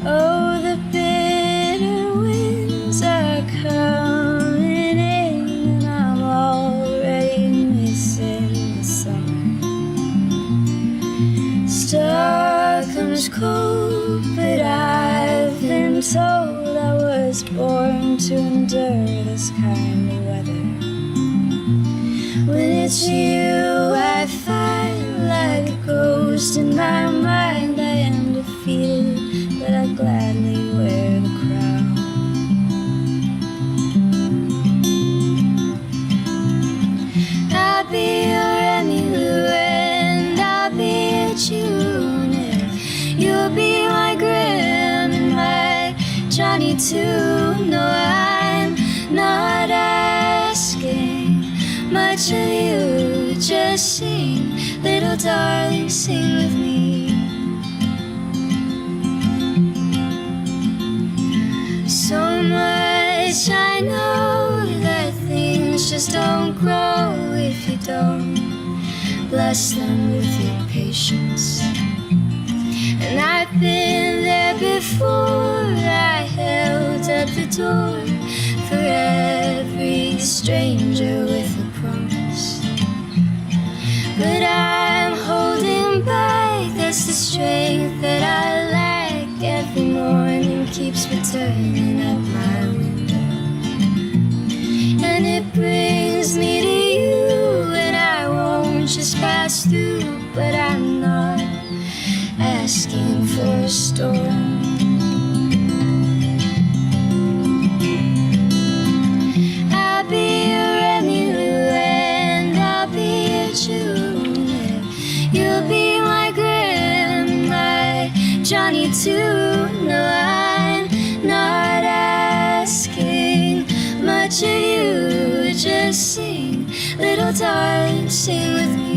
Oh, the bitter winds are coming in, and I'm already missing the summer. Stockholm's cold, but I've been told I was born to endure this kind of weather. When it's you, I find like a ghost in my mind. I am defeated, but I gladly wear the crown. I'll be your Emmylou and I'll be your June. You'll be my Grimm and my Johnny too. No, I'm not asking much of you. Just sing, little darling, sing with me. So much I know that things just don't grow if you don't bless them with your patience. And I've been there before. I held up the door for every stranger with a promise. But I'm holding back, that's the strength that I lack. Every morning keeps returning at my window, and it brings me to you, and I won't just pass through. But I'm not asking for a storm. I'll be your Emmylou and I'll be your June. You'll be my Grimm, my Johnny too. No, I'm not asking much of you. Just sing, little darling, sing with me.